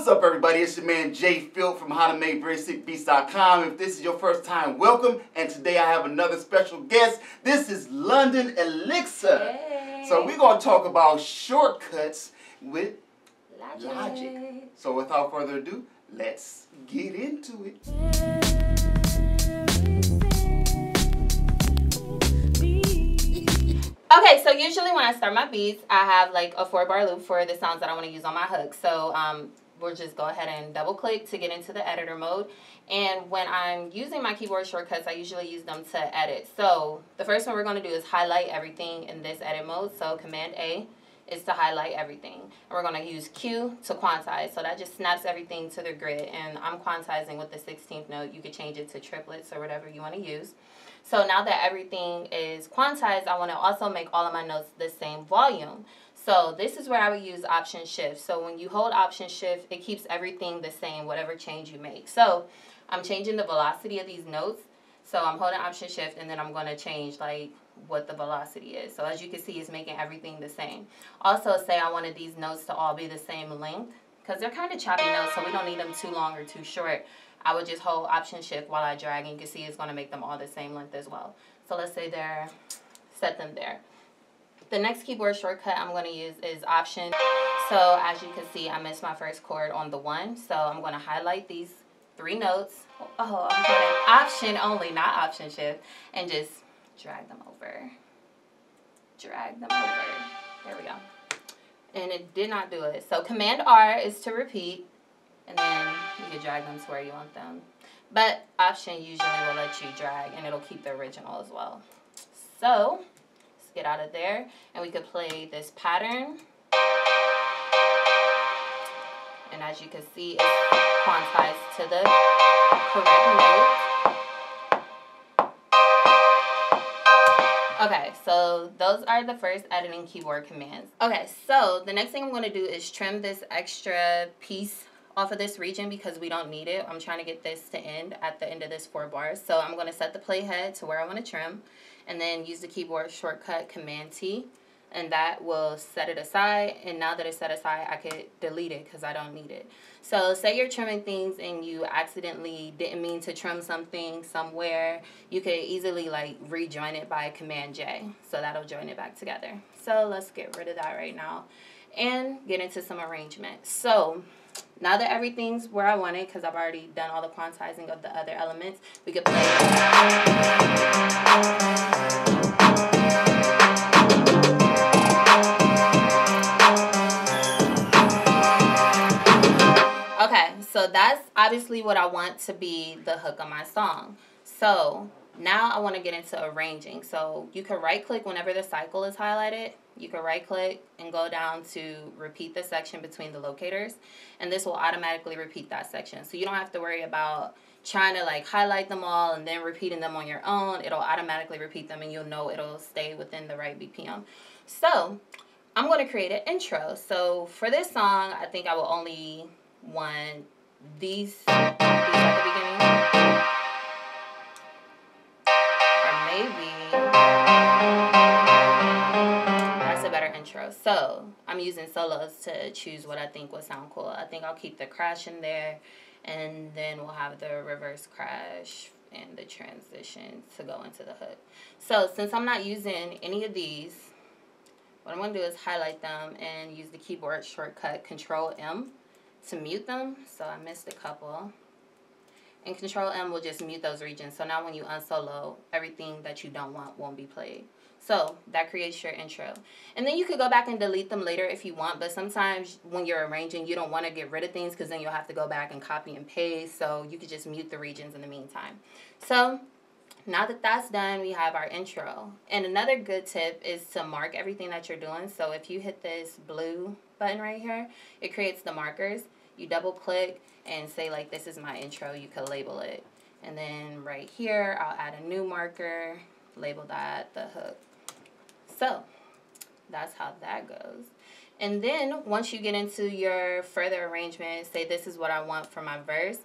What's up, everybody? It's your man JFILT from howtomakeverysickbeats.com. If this is your first time, welcome. And today I have another special guest. This is London Elixir. Hey. So we're going to talk about shortcuts with Logic. So without further ado, let's get into it. Okay, so usually when I start my beats, I have like a 4-bar loop for the sounds that I want to use on my hook. So we'll just go ahead and double click to get into the editor mode. And when I'm using my keyboard shortcuts, I usually use them to edit. So the first one we're going to do is highlight everything in this edit mode. So Command A is to highlight everything. And we're going to use Q to quantize. So that just snaps everything to the grid. And I'm quantizing with the 16th note. You could change it to triplets or whatever you want to use. So now that everything is quantized, I want to also make all of my notes the same volume. So this is where I would use Option Shift. So when you hold Option Shift, it keeps everything the same, whatever change you make. So I'm changing the velocity of these notes. So I'm holding Option Shift, and then I'm going to change like what the velocity is. So as you can see, it's making everything the same. Also, say I wanted these notes to all be the same length, because they're kind of choppy notes, so we don't need them too long or too short. I would just hold Option Shift while I drag, and you can see it's going to make them all the same length as well. So let's say set them there. The next keyboard shortcut I'm going to use is Option. So as you can see, I missed my first chord on the 1. So I'm going to highlight these 3 notes. Oh, I'm holding Option only, not Option Shift. And just drag them over. Drag them over. There we go. And it did not do it. So Command R is to repeat. And then you can drag them to where you want them. But Option usually will let you drag, and it'll keep the original as well. So let's get out of there, and we could play this pattern. And as you can see, it's quantized to the correct note. Okay, so those are the first editing keyboard commands. Okay, so the next thing I'm going to do is trim this extra piece off of this region because we don't need it. I'm trying to get this to end at the end of this 4 bars. So I'm going to set the playhead to where I want to trim, and then use the keyboard shortcut Command T, and that will set it aside. And now that it's set aside, I could delete it because I don't need it. So say you're trimming things and you accidentally didn't mean to trim something somewhere, you could easily like rejoin it by Command J. So that'll join it back together. So let's get rid of that right now and get into some arrangement. So now that everything's where I want it, because I've already done all the quantizing of the other elements, we could play. Okay, so that's obviously what I want to be the hook of my song. So now I want to get into arranging. So you can right click whenever the cycle is highlighted. You can right click and go down to repeat the section between the locators, and this will automatically repeat that section. So you don't have to worry about trying to like highlight them all and then repeating them on your own. It'll automatically repeat them, and you'll know it'll stay within the right BPM. So I'm going to create an intro. So for this song, I think I will only want these at the beginning. Or maybe a better intro. So I'm using solos to choose what I think would sound cool. I think I'll keep the crash in there, and then we'll have the reverse crash and the transition to go into the hook. So since I'm not using any of these, what I'm going to do is highlight them and use the keyboard shortcut Control M to mute them. So I missed a couple. And Control M will just mute those regions. So now when you unsolo, everything that you don't want won't be played. So that creates your intro. And then you could go back and delete them later if you want, but sometimes when you're arranging, you don't want to get rid of things because then you'll have to go back and copy and paste. So you could just mute the regions in the meantime. So now that that's done, we have our intro. And another good tip is to mark everything that you're doing. So if you hit this blue button right here, it creates the markers. You double click and say like, this is my intro. You can label it. And then right here, I'll add a new marker, label that the hook. So that's how that goes. And then once you get into your further arrangement, say this is what I want for my verse.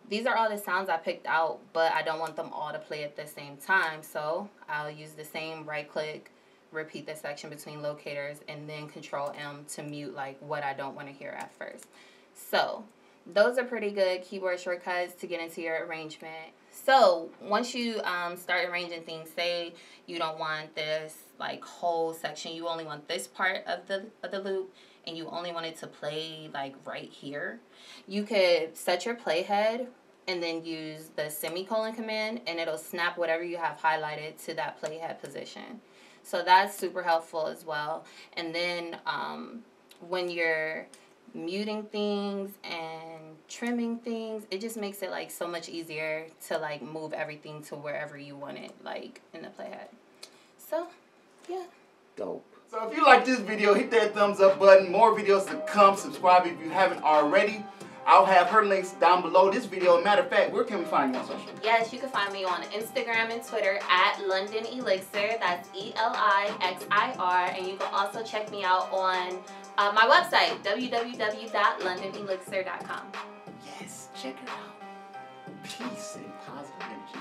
These are all the sounds I picked out, but I don't want them all to play at the same time. So I'll use the same right click, repeat the section between locators, and then Control M to mute like what I don't want to hear at first. So those are pretty good keyboard shortcuts to get into your arrangement. So once you start arranging things, say you don't want this like whole section, you only want this part of the loop, and you only want it to play like right here, you could set your playhead and then use the semicolon command, and it'll snap whatever you have highlighted to that playhead position. So that's super helpful as well. And then when you're muting things and trimming things, it just makes it like so much easier to like move everything to wherever you want it, like in the playhead. So yeah, dope. So if you like this video, hit that thumbs up button. More videos to come. Subscribe if you haven't already. I'll have her links down below this video. Matter of fact, where can we find you on social? Yes, you can find me on Instagram and Twitter at London Elixir. That's ELIXIR. And you can also check me out on my website, www.londonelixir.com. Yes, check it out. Peace and positive energy.